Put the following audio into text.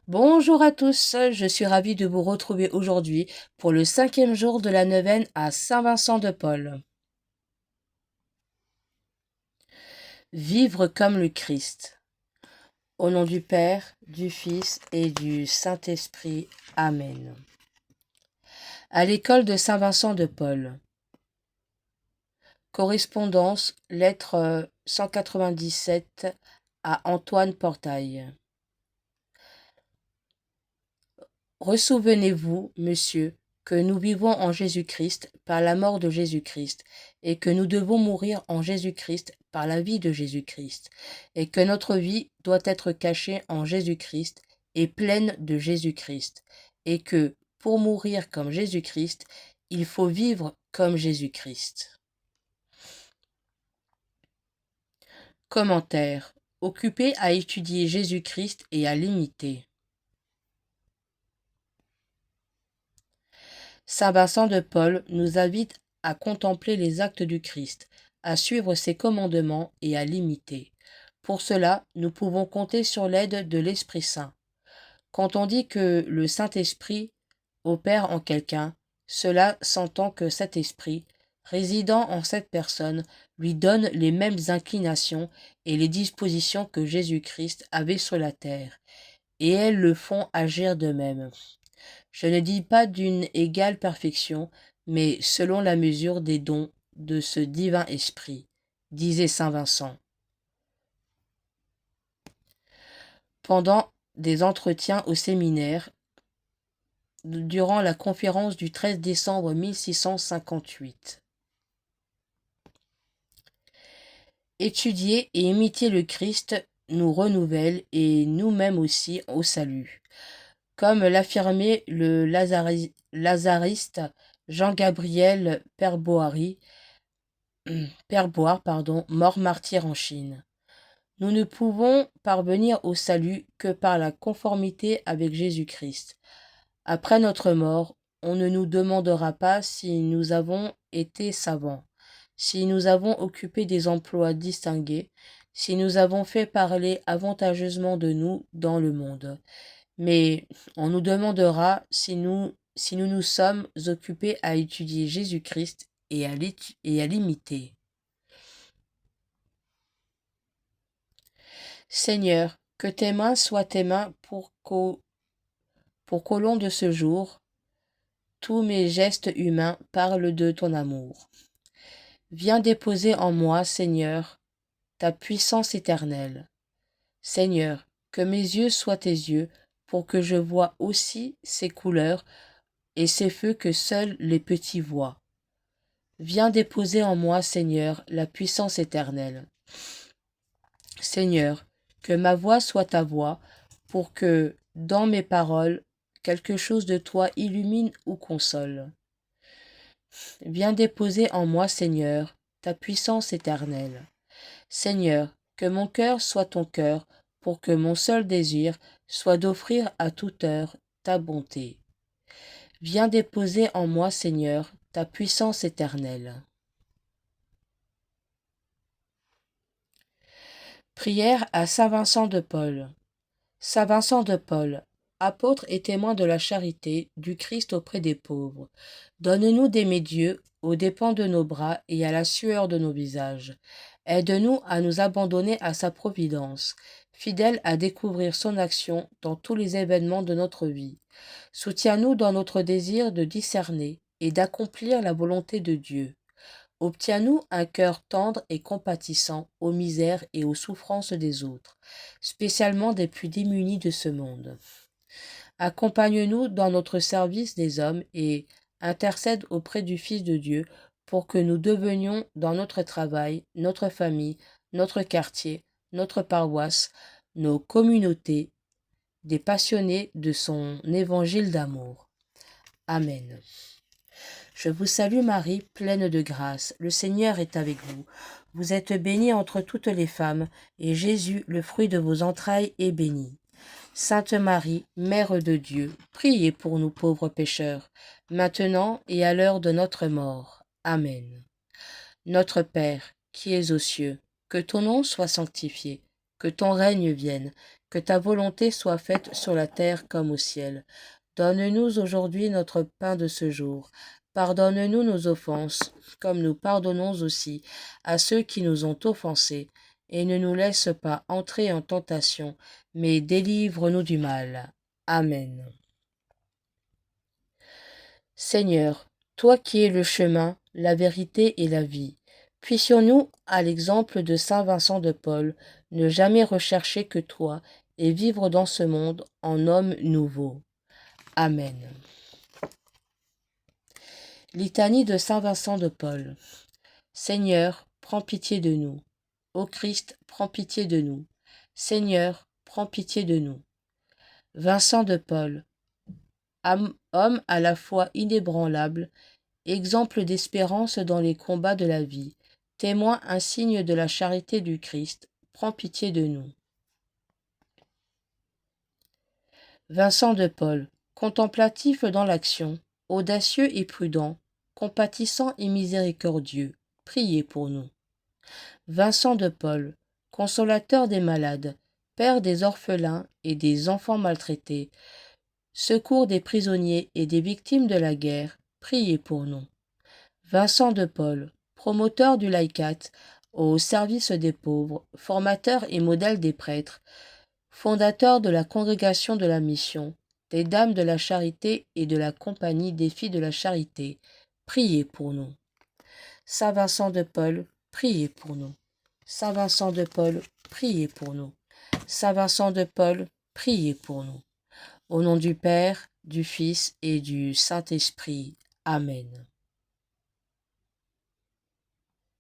Bonjour à tous, je suis ravie de vous retrouver aujourd'hui pour le 5e jour de la neuvaine à Saint-Vincent de Paul. Vivre comme le Christ. Au nom du Père, du Fils et du Saint-Esprit. Amen. À l'école de Saint-Vincent de Paul. Correspondance, lettre 197 à Antoine Portail. Ressouvenez-vous, monsieur, que nous vivons en Jésus-Christ par la mort de Jésus-Christ, et que nous devons mourir en Jésus-Christ par la vie de Jésus-Christ, et que notre vie doit être cachée en Jésus-Christ et pleine de Jésus-Christ, et que, pour mourir comme Jésus-Christ, il faut vivre comme Jésus-Christ. Commentaire. Occupé à étudier Jésus-Christ et à l'imiter. Saint Vincent de Paul nous invite à contempler les actes du Christ, à suivre ses commandements et à l'imiter. Pour cela, nous pouvons compter sur l'aide de l'Esprit Saint. Quand on dit que le Saint-Esprit opère en quelqu'un, cela s'entend que cet esprit, résidant en cette personne, lui donne les mêmes inclinations et les dispositions que Jésus-Christ avait sur la terre, et elles le font agir de même. Je ne dis pas d'une égale perfection, mais selon la mesure des dons de ce divin esprit, disait saint Vincent. Pendant des entretiens au séminaire, durant la conférence du 13 décembre 1658. Étudier et imiter le Christ nous renouvelle et nous-mêmes aussi au salut. Comme l'affirmait le lazariste Jean-Gabriel Perboire, mort martyr en Chine. Nous ne pouvons parvenir au salut que par la conformité avec Jésus-Christ. Après notre mort, on ne nous demandera pas si nous avons été savants, si nous avons occupé des emplois distingués, si nous avons fait parler avantageusement de nous dans le monde. Mais on nous demandera si nous sommes occupés à étudier Jésus-Christ et à l'imiter. Seigneur, que tes mains soient tes mains pour qu'au long de ce jour, tous mes gestes humains parlent de ton amour. Viens déposer en moi, Seigneur, ta puissance éternelle. Seigneur, que mes yeux soient tes yeux, pour que je voie aussi ces couleurs et ces feux que seuls les petits voient. Viens déposer en moi, Seigneur, la puissance éternelle. Seigneur, que ma voix soit ta voix, pour que, dans mes paroles, quelque chose de toi illumine ou console. Viens déposer en moi, Seigneur, ta puissance éternelle. Seigneur, que mon cœur soit ton cœur, pour que mon seul désir soit d'offrir à toute heure ta bonté. Viens déposer en moi, Seigneur, ta puissance éternelle. Prière à saint Vincent de Paul. Saint Vincent de Paul, apôtre et témoin de la charité du Christ auprès des pauvres, donne-nous d'aimer Dieu aux dépens de nos bras et à la sueur de nos visages. Aide-nous à nous abandonner à sa providence, fidèle à découvrir son action dans tous les événements de notre vie. Soutiens-nous dans notre désir de discerner et d'accomplir la volonté de Dieu. Obtiens-nous un cœur tendre et compatissant aux misères et aux souffrances des autres, spécialement des plus démunis de ce monde. Accompagne-nous dans notre service des hommes et intercède auprès du Fils de Dieu pour que nous devenions dans notre travail, notre famille, notre quartier, notre paroisse, nos communautés, des passionnés de son évangile d'amour. Amen. Je vous salue Marie, pleine de grâce, le Seigneur est avec vous. Vous êtes bénie entre toutes les femmes, et Jésus, le fruit de vos entrailles, est béni. Sainte Marie, Mère de Dieu, priez pour nous pauvres pécheurs, maintenant et à l'heure de notre mort. Amen. Notre Père, qui es aux cieux, que ton nom soit sanctifié, que ton règne vienne, Que ta volonté soit faite sur la terre comme au ciel. Donne-nous aujourd'hui notre pain de ce jour. Pardonne-nous nos offenses, comme nous pardonnons aussi à ceux qui nous ont offensés. Et ne nous laisse pas entrer en tentation, mais délivre-nous du mal. Amen. Seigneur, toi qui es le chemin, la vérité et la vie, puissions-nous, à l'exemple de saint Vincent de Paul, ne jamais rechercher que toi et vivre dans ce monde en homme nouveau. Amen. Litanie de saint Vincent de Paul. Seigneur, prends pitié de nous. Ô Christ, prends pitié de nous. Seigneur, prends pitié de nous. Vincent de Paul, homme à la foi inébranlable, exemple d'espérance dans les combats de la vie, témoin insigne de la charité du Christ, prends pitié de nous. Vincent de Paul, contemplatif dans l'action, audacieux et prudent, compatissant et miséricordieux, priez pour nous. Vincent de Paul, consolateur des malades, père des orphelins et des enfants maltraités, secours des prisonniers et des victimes de la guerre, priez pour nous. Vincent de Paul, promoteur du laïcat au service des pauvres, formateur et modèle des prêtres, fondateur de la Congrégation de la Mission, des Dames de la Charité et de la Compagnie des Filles de la Charité, priez pour nous. Saint Vincent de Paul, priez pour nous. Saint Vincent de Paul, priez pour nous. Saint Vincent de Paul, priez pour nous. Au nom du Père, du Fils et du Saint-Esprit. Amen.